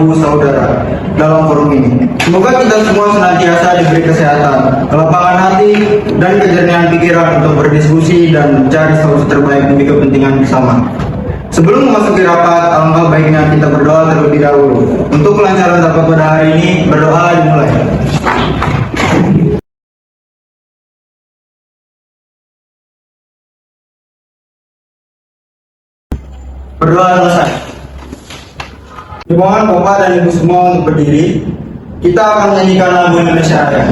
Abu Saudara dalam forum ini. Semoga kita semua senantiasa diberi kesehatan, kelapangan hati, dan kejernihan pikiran untuk berdiskusi dan mencari solusi terbaik demi kepentingan bersama. Sebelum memasuki rapat, alangkah baiknya kita berdoa terlebih dahulu. Untuk kelancaran rapat pada hari ini, berdoa dimulai. Berdoa selesai. Dimohon Bapak dan Ibu semua untuk berdiri. Kita akan menyanyikan lagu Indonesia Raya.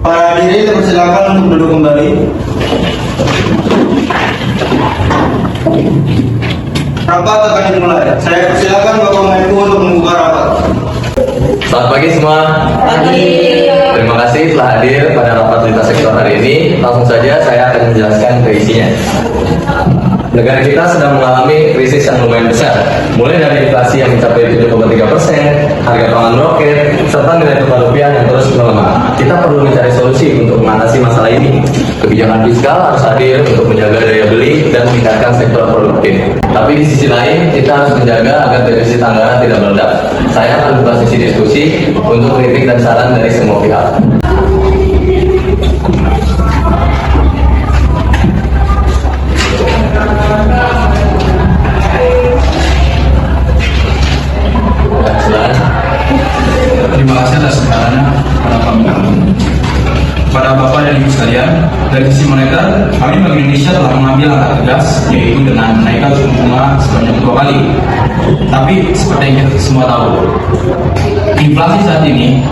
Para hadirin dipersilakan untuk duduk kembali. Rapat akan dimulai. Saya persilakan Bapak Menko untuk membuka rapat. Selamat pagi semua. Pagi. Terima kasih telah hadir pada rapat lintas sektor hari ini. Langsung saja saya akan menjelaskan ke isinya. Negara kita sedang mengalami krisis yang lumayan besar, mulai dari inflasi yang mencapai 7,3%, harga pangan meroket, serta nilai tukar rupiah yang terus melemah. Kita perlu mencari solusi untuk mengatasi masalah ini. Kebijakan fiskal harus hadir untuk menjaga daya beli dan meningkatkan sektor produktif. Tapi di sisi lain, kita harus menjaga agar defisit anggaran tidak meledak. Saya akan buka sesi diskusi untuk kritik dan saran dari semua pihak. Terima kasih atas kesempatannya pada Bapak dan Ibu sekalian. Dari sisi moneter, kami Bank Indonesia telah mengambil langkah tegas, yaitu dengan menaikkan suku bunga sebanyak 2 kali. Tapi seperti yang kita semua tahu, inflasi saat ini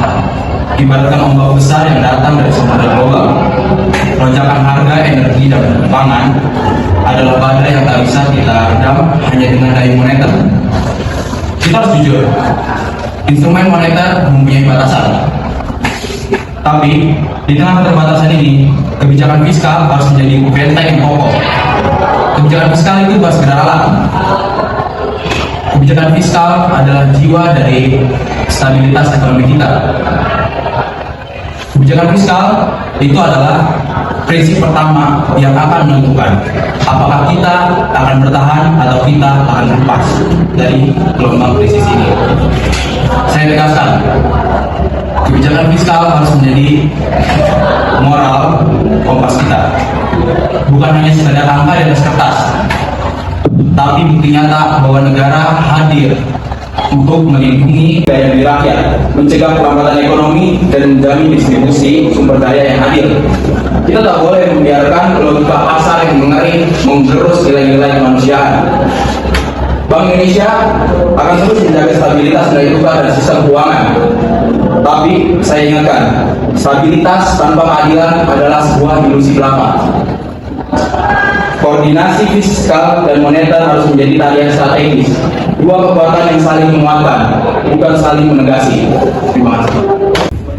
ibaratkan ombak besar yang datang dari samudera global. Lonjakan harga energi dan pangan adalah badai yang tak bisa kita redam hanya dengan daya moneter. Kita harus jujur, instrumen moneter mempunyai batasan. Tapi di tengah keterbatasan ini, kebijakan fiskal harus menjadi benteng yang kokoh. Kebijakan fiskal itu bukan sekedar alat. Kebijakan fiskal adalah jiwa dari stabilitas ekonomi kita. Kebijakan fiskal itu adalah prinsip pertama yang akan menentukan apakah kita akan bertahan atau kita akan lepas dari gelombang krisis ini. Saya tegaskan, kebijakan fiskal harus menjadi moral kompas kita, bukan hanya sekadar angka di atas kertas, tapi bukti nyata bahwa negara hadir untuk melindungi daya beli rakyat, mencegah perlambatan ekonomi, dan menjamin distribusi sumber daya yang adil. Kita tak boleh membiarkan logika pasar yang mengering menggerus nilai-nilai kemanusiaan. Bank Indonesia akan terus menjaga stabilitas nilai tukar dan sistem keuangan. Tapi saya ingatkan, stabilitas tanpa keadilan adalah sebuah ilusi belaka. Koordinasi fiskal dan moneter harus menjadi talian strategis. Dua kekuatan yang saling menguatkan, bukan saling menegasi. Terima kasih.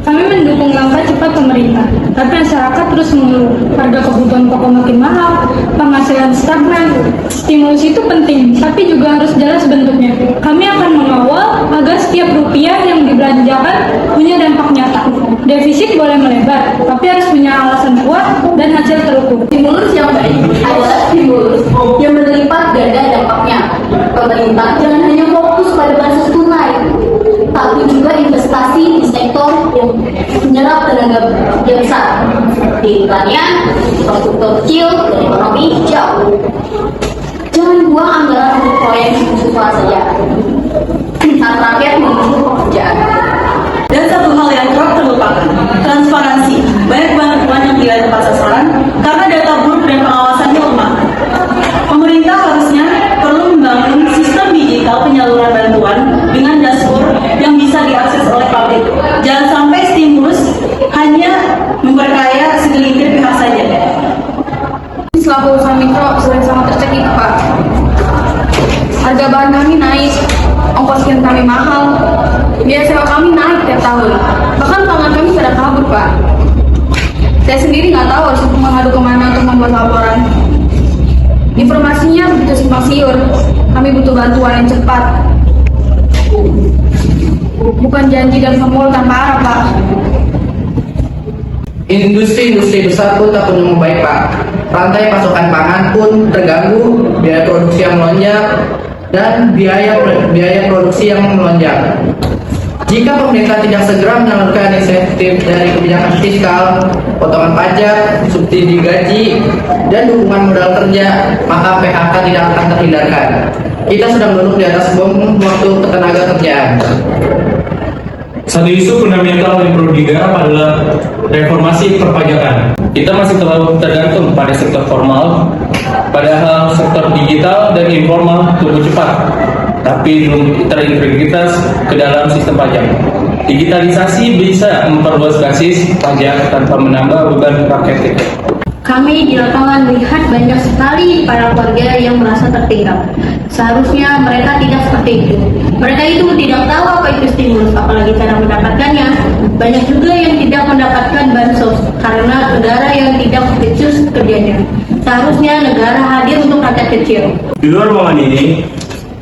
Kami mendukung langkah cepat pemerintah, tapi masyarakat terus mengeluh. Harga kebutuhan pokok makin mahal, penghasilan stagnan. Stimulus itu penting, tapi juga harus jelas bentuknya. Kami akan mengawal agar setiap rupiah yang dibelanjakan punya dampak nyata. Defisit boleh melebar, tapi harus punya alasan kuat dan hasil terukur. Stimulus yang baik adalah stimulus yang berlipat ganda dampaknya. Pemerintah jangan hanya fokus pada bansos tunai, tapi juga investasi di sektor yang menyerap tenaga yang besar, di pertanian, infrastruktur kecil, dan ekonomi hijau. Jangan buang anggaran untuk proyek suka saja, saat rakyat membutuhkan pekerjaan. Dan satu hal yang kerap terlupakan, transparansi. Banyak bantuan yang tidak tepat sasaran karena data buruk dan pengawasannya lemah. Pemerintah harusnya perlu membangun sistem digital penyaluran bantuan dengan dashboard yang bisa diakses oleh publik. Jangan sampai stimulus hanya memperkaya segelintir pihak saja. Selaku usaha mikro sering sangat tercekik, Pak. Harga bahan kami naik, ongkos kirim kami mahal, biaya sewa kami naik tiap tahun. Bahkan pelanggan kami sudah kabur, Pak. Saya sendiri nggak tahu harus mengadu kemana untuk membuat laporan. Informasinya begitu simpang siur. Kami butuh bantuan yang cepat. Bukan janji dan formul tanpa arah, Pak. Industri besar pun tak kunjung membaik, Pak. Rantai pasokan pangan pun terganggu, biaya produksi yang melonjak, dan biaya produksi yang melonjak. Jika pemerintah tidak segera menyalurkan insentif dari kebijakan fiskal, potongan pajak, subsidi gaji, dan dukungan modal kerja, maka PHK tidak akan terhindarkan. Kita sedang duduk di atas bom waktu ketenaga kerjaan. Satu isu fundamental yang perlu digarap adalah reformasi perpajakan. Kita masih terlalu tergantung pada sektor formal, padahal sektor digital dan informal tumbuh cepat, tapi belum terintegritas ke dalam sistem pajak. Digitalisasi bisa memperluas basis pajak tanpa menambah beban rakyat kita. Kami di lapangan melihat banyak sekali para keluarga yang merasa tertinggal. Seharusnya mereka tidak seperti itu. Mereka itu tidak tahu apa itu stimulus, apalagi cara mendapatkannya. Banyak juga yang tidak mendapatkan bansos karena negara yang tidak becus kerjanya. Seharusnya negara hadir untuk rakyat kecil. Di luar ruangan ini,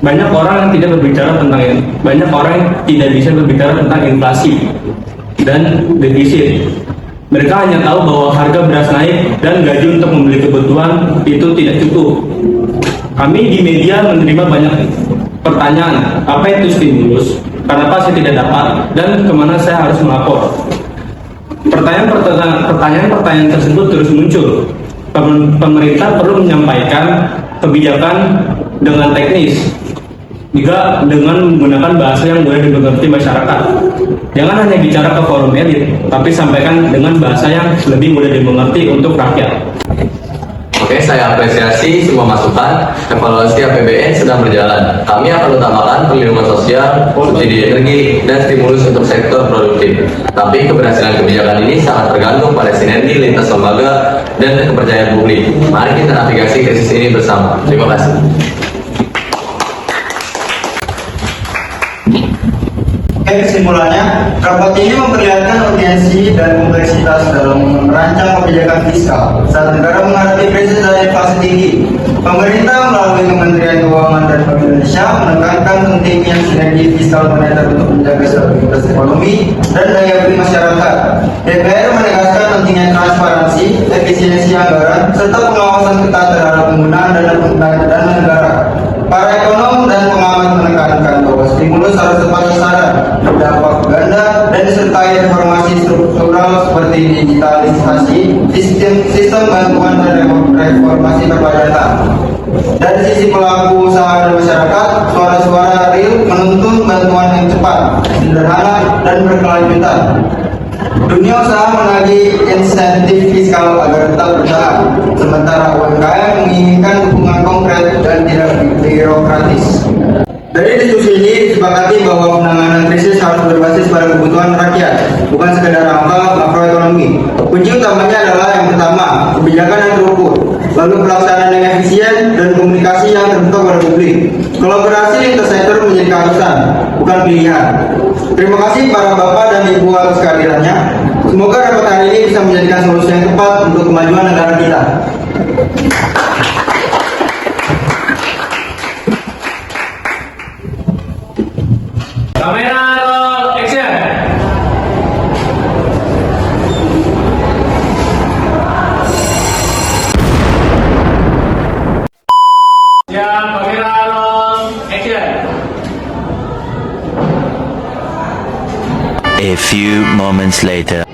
banyak orang yang tidak berbicara tentang ini. Banyak orang yang tidak bisa berbicara tentang inflasi dan defisit. Mereka hanya tahu bahwa harga beras naik dan gaji untuk membeli kebutuhan itu tidak cukup. Kami di media menerima banyak pertanyaan, apa itu stimulus, kenapa saya tidak dapat, dan kemana saya harus melapor. Pertanyaan tersebut terus muncul. Pemerintah perlu menyampaikan kebijakan dengan teknis, juga dengan menggunakan bahasa yang mudah dimengerti masyarakat. Jangan hanya bicara ke forum elit, tapi sampaikan dengan bahasa yang lebih mudah dimengerti untuk rakyat. Oke, saya apresiasi semua masukan. Evaluasi APBN sedang berjalan. Kami akan utamakan perlindungan sosial, subsidi energi, dan stimulus untuk sektor produktif. Tapi keberhasilan kebijakan ini sangat tergantung pada sinergi lintas lembaga dan kepercayaan publik. Mari kita navigasi krisis ini bersama. Terima kasih. Kesimpulannya, rapat ini memperlihatkan urgensi dan kompleksitas dalam merancang kebijakan fiskal saat negara menghadapi krisis dan inflasi tinggi. Pemerintah melalui Kementerian Keuangan dan Bank Indonesia menekankan pentingnya sinergi fiskal moneter untuk menjaga stabilitas ekonomi dan daya beli masyarakat. DPR menegaskan pentingnya transparansi, efisiensi anggaran, serta pengawasan ketat terhadap penggunaan dana negara. Para ekonom dan pengamat menekankan bahwa stimulus harus tepat sasaran, berdampak ganda, dan disertai reformasi struktural seperti digitalisasi, sistem bantuan dan reformasi perpajakan. Dari sisi pelaku usaha dan masyarakat, suara-suara real menuntut bantuan yang cepat, sederhana, dan berkelanjutan. Dunia usaha menagih insentif fiskal agar tetap bertahan, sementara UMKM menginginkan dukungan konkret dan tidak birokratis. Dari diskusi ini disepakati bahwa penanganan krisis harus berbasis pada kebutuhan rakyat, bukan sekedar angka makroekonomi. Kunci utamanya adalah yang pertama, kebijakan yang terukur, lalu pelaksanaan yang efisien dan komunikasi yang terbuka pada publik. Kolaborasi lintas sektor menjadi keharusan, bukan pilihan. Terima kasih para bapak dan ibu atas kehadirannya. Semoga rapat hari ini bisa menjadikan solusi yang tepat untuk kemajuan negara kita. Kamera roll action. Ya, kamera roll action. A few moments later.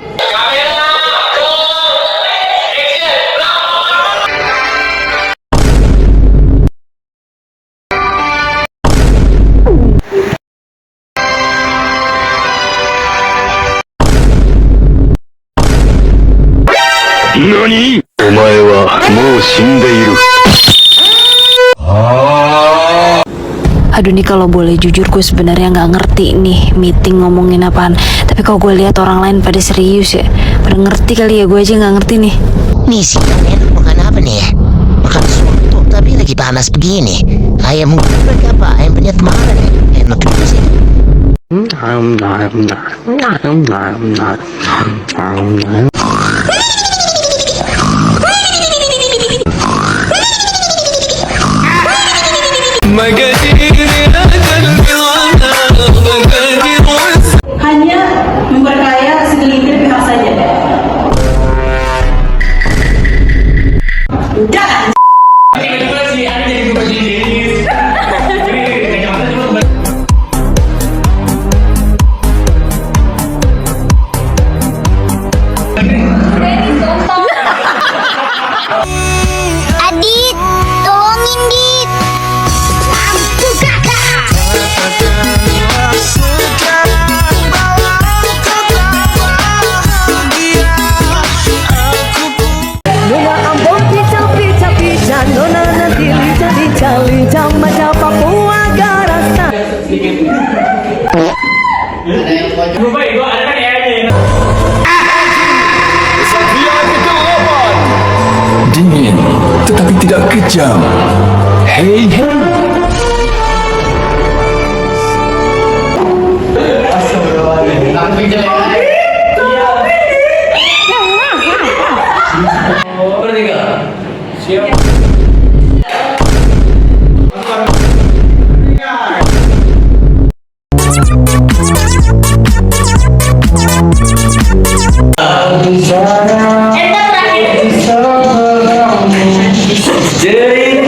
NANI?お前はもう死んでいる。Aduh nih kalau boleh jujur gue sebenarnya nggak ngerti nih meeting ngomongin apaan. Tapi kalau gue lihat orang lain pada serius ya, pada ngerti kali ya, gue aja nggak ngerti nih. Nih siang enak makan apa nih ya? Makan soto tapi lagi panas begini. Ayam geprek apa? Ayam penyet mana nih? Enak juga sih. Hanya memperkaya segelintir pihak saja. Udah. Adit, tolongin Dit. Lampu kakak. Baik, gua ada kan ya. Dingin, tetapi tidak kejam. Hei, Bertiga. Siap. Jadi